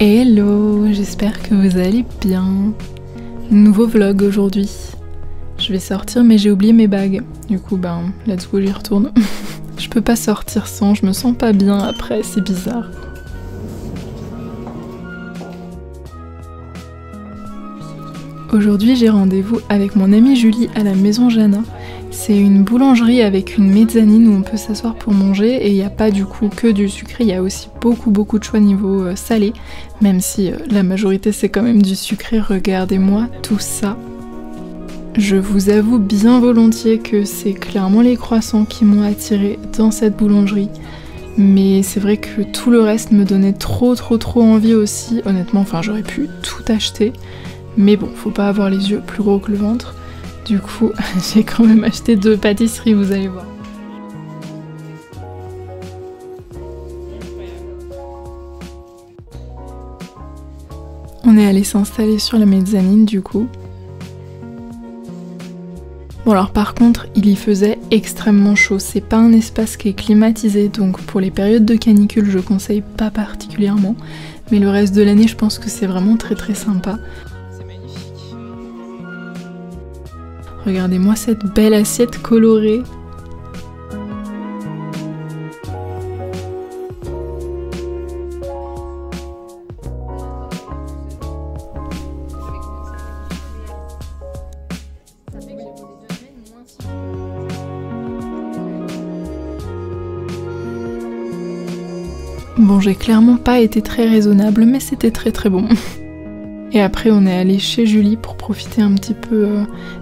Hello, j'espère que vous allez bien. Nouveau vlog aujourd'hui. Je vais sortir mais j'ai oublié mes bagues. Du coup let's go, j'y retourne. Je peux pas sortir sans, je me sens pas bien après, c'est bizarre. Aujourd'hui j'ai rendez-vous avec mon amie Julie à la maison Jana. C'est une boulangerie avec une mezzanine où on peut s'asseoir pour manger et il n'y a pas du coup que du sucré, il y a aussi beaucoup de choix niveau salé, même si la majorité c'est quand même du sucré. Regardez-moi tout ça. Je vous avoue bien volontiers que c'est clairement les croissants qui m'ont attirée dans cette boulangerie, mais c'est vrai que tout le reste me donnait trop envie aussi, honnêtement, enfin j'aurais pu tout acheter, mais bon, faut pas avoir les yeux plus gros que le ventre. Du coup, j'ai quand même acheté 2 pâtisseries, vous allez voir. On est allé s'installer sur la mezzanine du coup. Bon alors par contre, il y faisait extrêmement chaud, c'est pas un espace qui est climatisé, donc pour les périodes de canicule je conseille pas particulièrement, mais le reste de l'année je pense que c'est vraiment très sympa. Regardez-moi cette belle assiette colorée. Bon, j'ai clairement pas été très raisonnable, mais c'était très bon. Et après on est allé chez Julie pour profiter un petit peu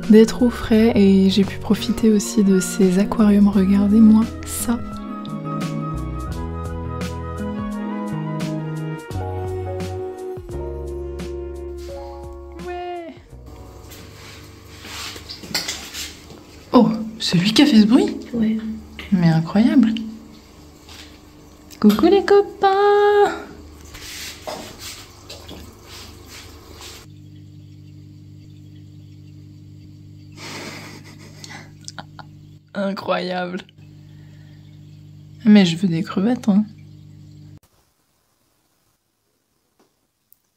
d'être au frais et j'ai pu profiter aussi de ces aquariums, regardez-moi ça. Ouais. Oh, c'est lui qui a fait ce bruit? Ouais. Mais incroyable. Coucou les copains! Incroyable. Mais je veux des crevettes, hein.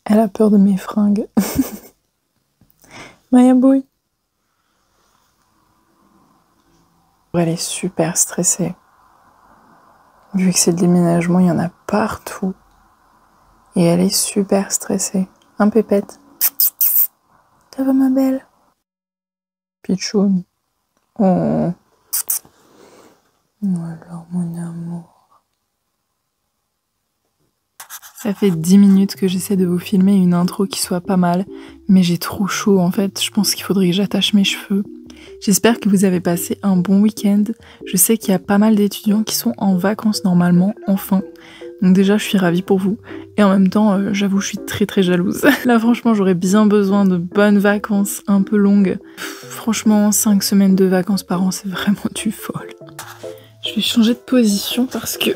Elle a peur de mes fringues. Maya boy. Elle est super stressée. Vu que c'est le déménagement, il y en a partout. Et elle est super stressée. Hein, Pépette? Ça va, ma belle? Pichoun. Oh. Alors, mon amour. Ça fait 10 minutes que j'essaie de vous filmer une intro qui soit pas mal, mais j'ai trop chaud en fait, je pense qu'il faudrait que j'attache mes cheveux. J'espère que vous avez passé un bon week-end. Je sais qu'il y a pas mal d'étudiants qui sont en vacances normalement, enfin. Donc déjà, je suis ravie pour vous. Et en même temps, j'avoue, je suis très jalouse. Là, franchement, j'aurais bien besoin de bonnes vacances un peu longues. Franchement, 5 semaines de vacances par an, c'est vraiment du folle. Je vais changer de position parce que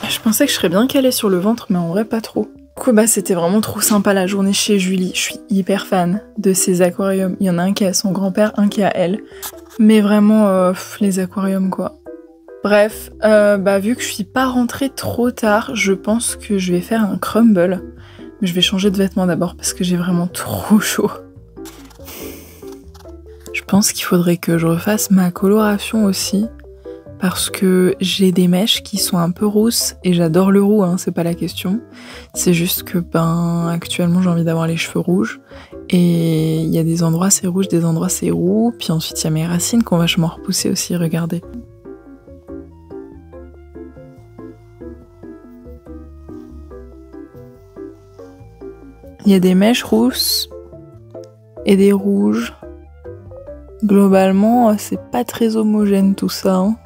je pensais que je serais bien calée sur le ventre, mais en vrai, pas trop. Du coup, c'était vraiment trop sympa la journée chez Julie. Je suis hyper fan de ces aquariums. Il y en a un qui a son grand-père, un qui a elle. Mais vraiment, les aquariums, quoi. Bref, vu que je suis pas rentrée trop tard, je pense que je vais faire un crumble. Mais je vais changer de vêtements d'abord parce que j'ai vraiment trop chaud. Je pense qu'il faudrait que je refasse ma coloration aussi. Parce que j'ai des mèches qui sont un peu rousses et j'adore le roux, hein, c'est pas la question. C'est juste que actuellement j'ai envie d'avoir les cheveux rouges et il y a des endroits c'est rouge, des endroits c'est roux, puis ensuite il y a mes racines qui ont vachement repoussé aussi, regardez. Il y a des mèches rousses et des rouges. Globalement c'est pas très homogène tout ça, hein.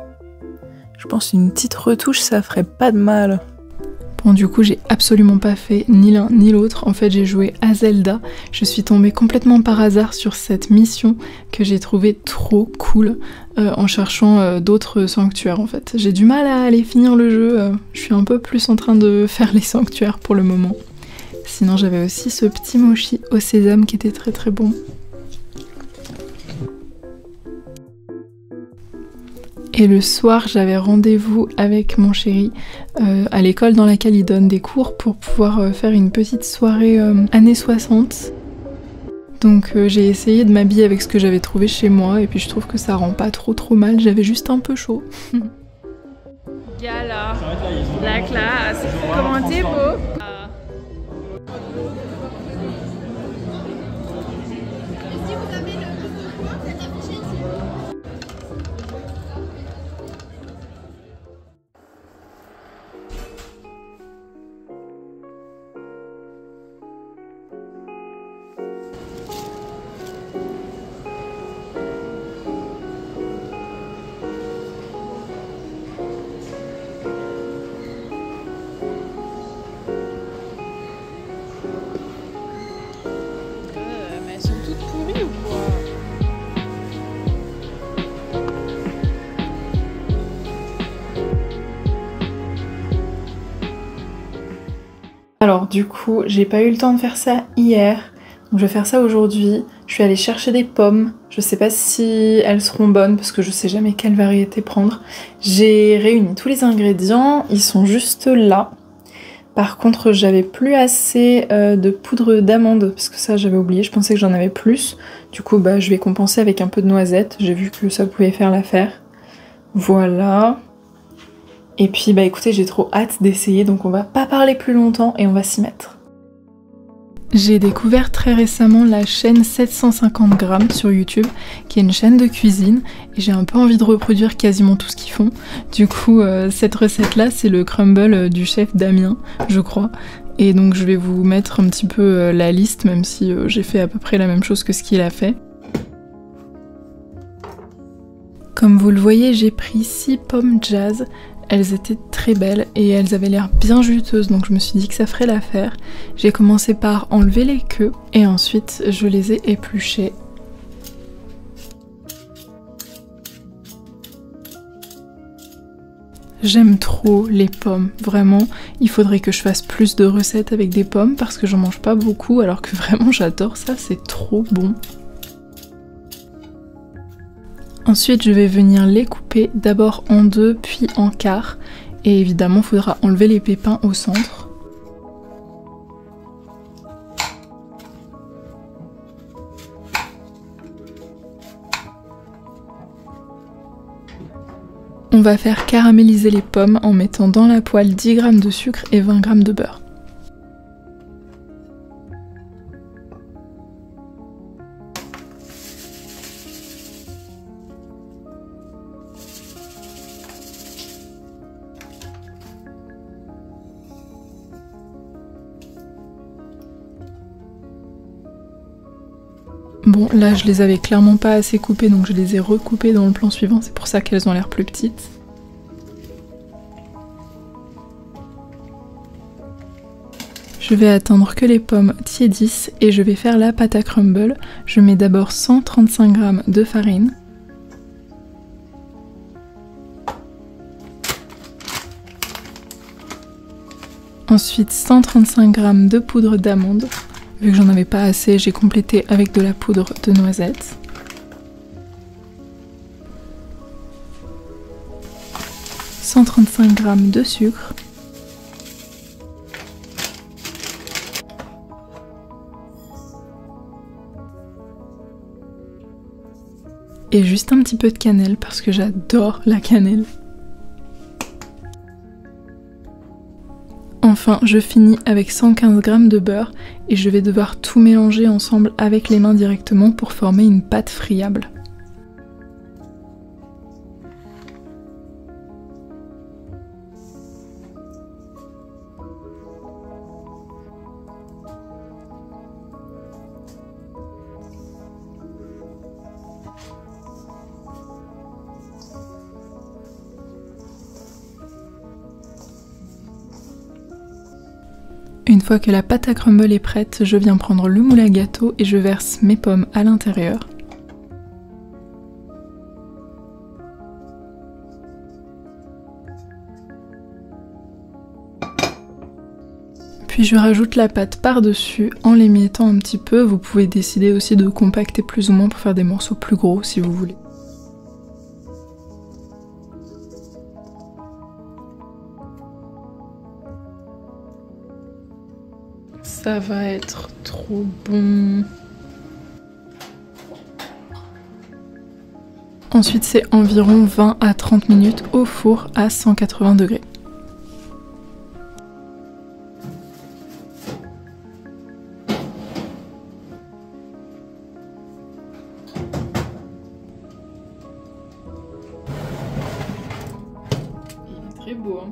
Je pense une petite retouche, ça ferait pas de mal. Bon, du coup, j'ai absolument pas fait ni l'un ni l'autre. En fait, j'ai joué à Zelda. Je suis tombée complètement par hasard sur cette mission que j'ai trouvée trop cool en cherchant d'autres sanctuaires, en fait. J'ai du mal à aller finir le jeu. Je suis un peu plus en train de faire les sanctuaires pour le moment. Sinon, j'avais aussi ce petit mochi au sésame qui était très bon. Et le soir, j'avais rendez-vous avec mon chéri à l'école dans laquelle il donne des cours pour pouvoir faire une petite soirée années 60. Donc j'ai essayé de m'habiller avec ce que j'avais trouvé chez moi et puis je trouve que ça rend pas trop mal, j'avais juste un peu chaud. Gala, la classe, comment t'es beau? Alors du coup, j'ai pas eu le temps de faire ça hier, donc je vais faire ça aujourd'hui. Je suis allée chercher des pommes, je sais pas si elles seront bonnes parce que je sais jamais quelle variété prendre. J'ai réuni tous les ingrédients, ils sont juste là. Par contre, j'avais plus assez de poudre d'amande parce que ça j'avais oublié, je pensais que j'en avais plus. Du coup, bah je vais compenser avec un peu de noisettes, j'ai vu que ça pouvait faire l'affaire. Voilà. Et puis bah écoutez, j'ai trop hâte d'essayer, donc on va pas parler plus longtemps et on va s'y mettre. J'ai découvert très récemment la chaîne 750 grammes sur YouTube, qui est une chaîne de cuisine, et j'ai un peu envie de reproduire quasiment tout ce qu'ils font. Du coup, cette recette-là, c'est le crumble du chef Damien, je crois. Et donc je vais vous mettre un petit peu la liste, même si j'ai fait à peu près la même chose que ce qu'il a fait. Comme vous le voyez, j'ai pris 6 pommes jazz. Elles étaient très belles et elles avaient l'air bien juteuses, donc je me suis dit que ça ferait l'affaire. J'ai commencé par enlever les queues et ensuite je les ai épluchées. J'aime trop les pommes, vraiment. Il faudrait que je fasse plus de recettes avec des pommes parce que j'en mange pas beaucoup, alors que vraiment j'adore ça, c'est trop bon. Ensuite, je vais venir les couper d'abord en deux puis en quart. Et évidemment, il faudra enlever les pépins au centre. On va faire caraméliser les pommes en mettant dans la poêle 10 g de sucre et 20 g de beurre. Bon, là je les avais clairement pas assez coupées, donc je les ai recoupées dans le plan suivant, c'est pour ça qu'elles ont l'air plus petites. Je vais attendre que les pommes tiédissent et je vais faire la pâte à crumble. Je mets d'abord 135 g de farine. Ensuite 135 g de poudre d'amande. Vu que j'en avais pas assez, j'ai complété avec de la poudre de noisettes. « 135 g de sucre. Et juste un petit peu de cannelle parce que j'adore la cannelle. Enfin, je finis avec 115 g de beurre et je vais devoir tout mélanger ensemble avec les mains directement pour former une pâte friable. Une fois que la pâte à crumble est prête, je viens prendre le moule à gâteau et je verse mes pommes à l'intérieur. Puis je rajoute la pâte par-dessus en l'émiettant un petit peu. Vous pouvez décider aussi de compacter plus ou moins pour faire des morceaux plus gros si vous voulez. Ça va être trop bon. Ensuite, c'est environ 20 à 30 minutes au four à 180 degrés. Il est très beau, hein.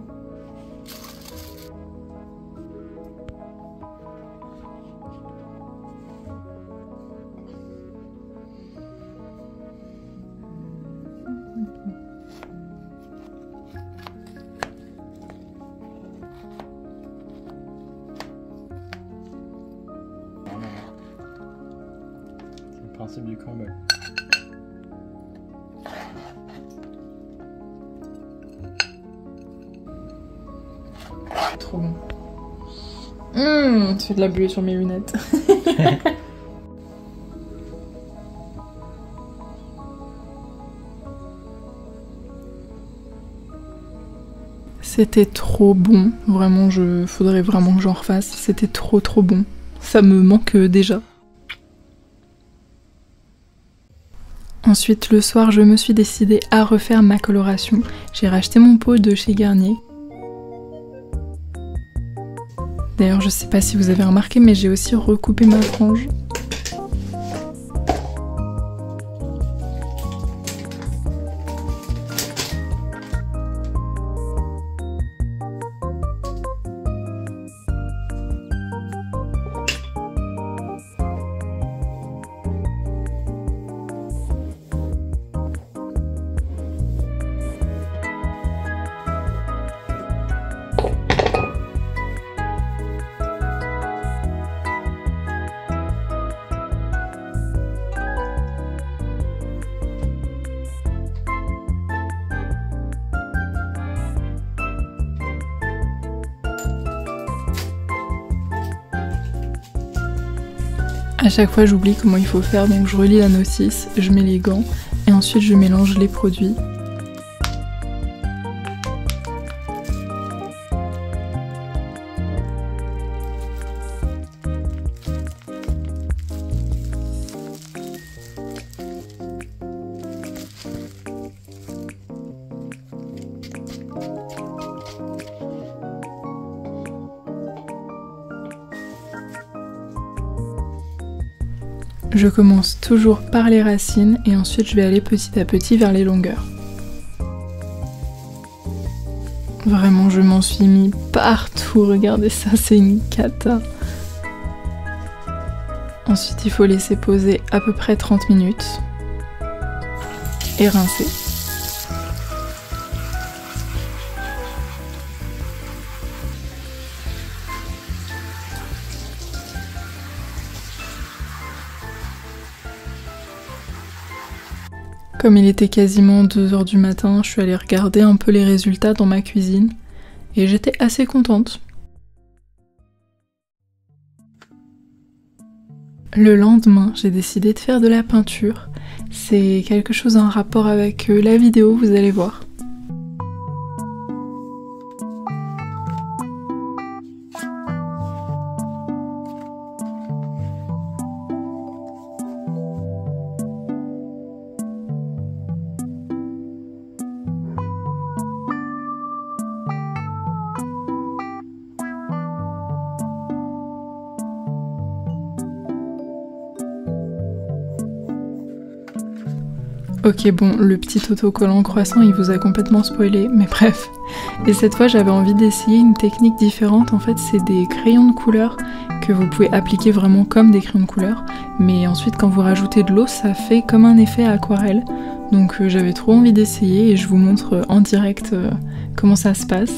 C'est le principe du crumble. Trop bon. Ça fait de la buée sur mes lunettes. C'était trop bon, vraiment, faudrait vraiment que j'en refasse. C'était trop bon. Ça me manque déjà. Ensuite, le soir, je me suis décidée à refaire ma coloration. J'ai racheté mon pot de chez Garnier. D'ailleurs, je sais pas si vous avez remarqué, mais j'ai aussi recoupé ma frange. À chaque fois j'oublie comment il faut faire, donc je relis la notice, je mets les gants et ensuite je mélange les produits. Je commence toujours par les racines et ensuite je vais aller petit à petit vers les longueurs. Vraiment, je m'en suis mis partout, regardez ça, c'est une cata. Ensuite, il faut laisser poser à peu près 30 minutes et rincer. Comme il était quasiment 2 h du matin, je suis allée regarder un peu les résultats dans ma cuisine et j'étais assez contente. Le lendemain, j'ai décidé de faire de la peinture. C'est quelque chose en rapport avec la vidéo, vous allez voir. Ok bon, le petit autocollant croissant il vous a complètement spoilé, mais bref. Et cette fois j'avais envie d'essayer une technique différente, en fait c'est des crayons de couleur que vous pouvez appliquer vraiment comme des crayons de couleur, mais ensuite quand vous rajoutez de l'eau ça fait comme un effet aquarelle. Donc j'avais trop envie d'essayer et je vous montre en direct comment ça se passe.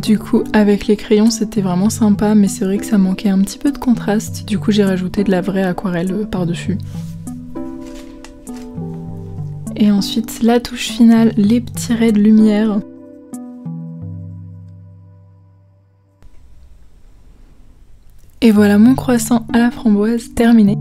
Du coup, avec les crayons, c'était vraiment sympa, mais c'est vrai que ça manquait un petit peu de contraste. Du coup, j'ai rajouté de la vraie aquarelle par-dessus. Et ensuite, la touche finale, les petits raies de lumière. Et voilà mon croissant à la framboise terminé.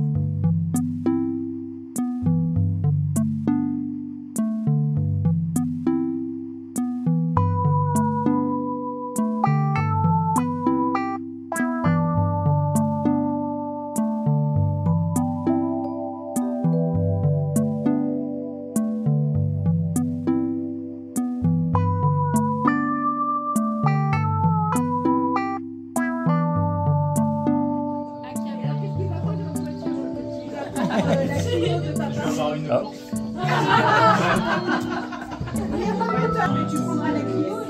Tu prendras les Clio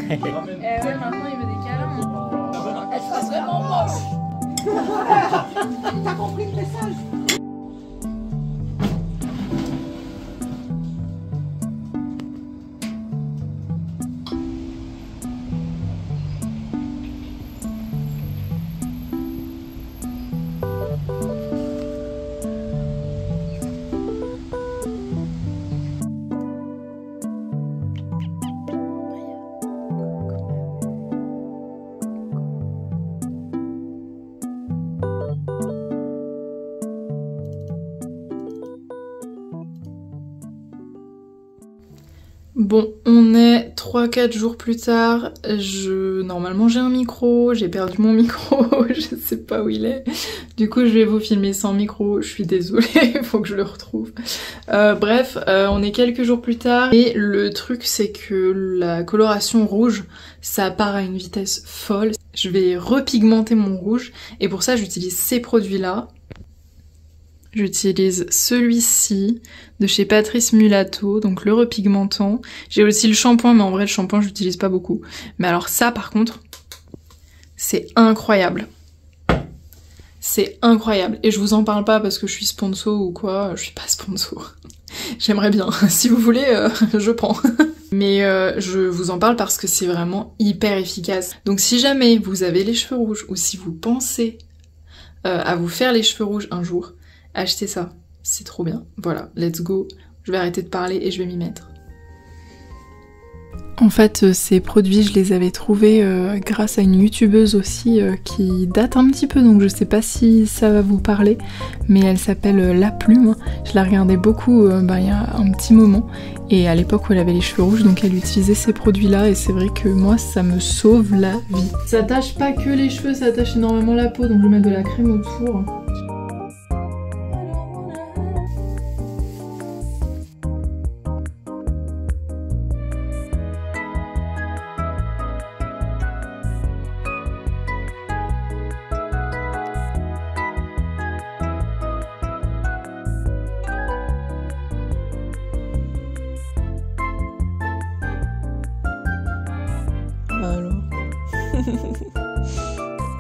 et tu ouais, maintenant il veut des câlins. Elle sera vraiment moche. T'as compris le message? Bon, on est 3-4 jours plus tard, normalement j'ai un micro, j'ai perdu mon micro, je sais pas où il est. Du coup je vais vous filmer sans micro, je suis désolée, il faut que je le retrouve. Bref, on est quelques jours plus tard et le truc c'est que la coloration rouge, ça part à une vitesse folle. Je vais repigmenter mon rouge et pour ça j'utilise ces produits-là. J'utilise celui-ci de chez Patrice Mulatto, donc le repigmentant. J'ai aussi le shampoing, mais en vrai le shampoing je l'utilise pas beaucoup. Mais alors ça par contre, c'est incroyable. C'est incroyable. Et je vous en parle pas parce que je suis sponsor ou quoi, je suis pas sponsor. J'aimerais bien, si vous voulez, je prends. Mais je vous en parle parce que c'est vraiment hyper efficace. Donc si jamais vous avez les cheveux rouges ou si vous pensez à vous faire les cheveux rouges un jour, achetez ça, c'est trop bien. Voilà, let's go. Je vais arrêter de parler et je vais m'y mettre. En fait, ces produits, je les avais trouvés grâce à une youtubeuse aussi qui date un petit peu, donc je sais pas si ça va vous parler, mais elle s'appelle La Plume. Je la regardais beaucoup il y a un petit moment, et à l'époque où elle avait les cheveux rouges, donc elle utilisait ces produits-là, et c'est vrai que moi, ça me sauve la vie. Ça tâche pas que les cheveux, ça tâche énormément la peau, donc je vais mettre de la crème autour. Alors,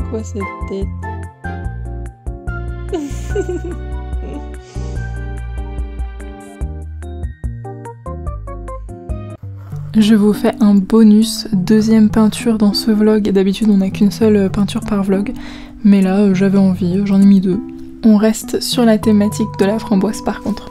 quoi cette tête? Je vous fais un bonus, deuxième peinture dans ce vlog. D'habitude on n'a qu'une seule peinture par vlog, mais là j'avais envie, j'en ai mis deux. On reste sur la thématique de la framboise par contre.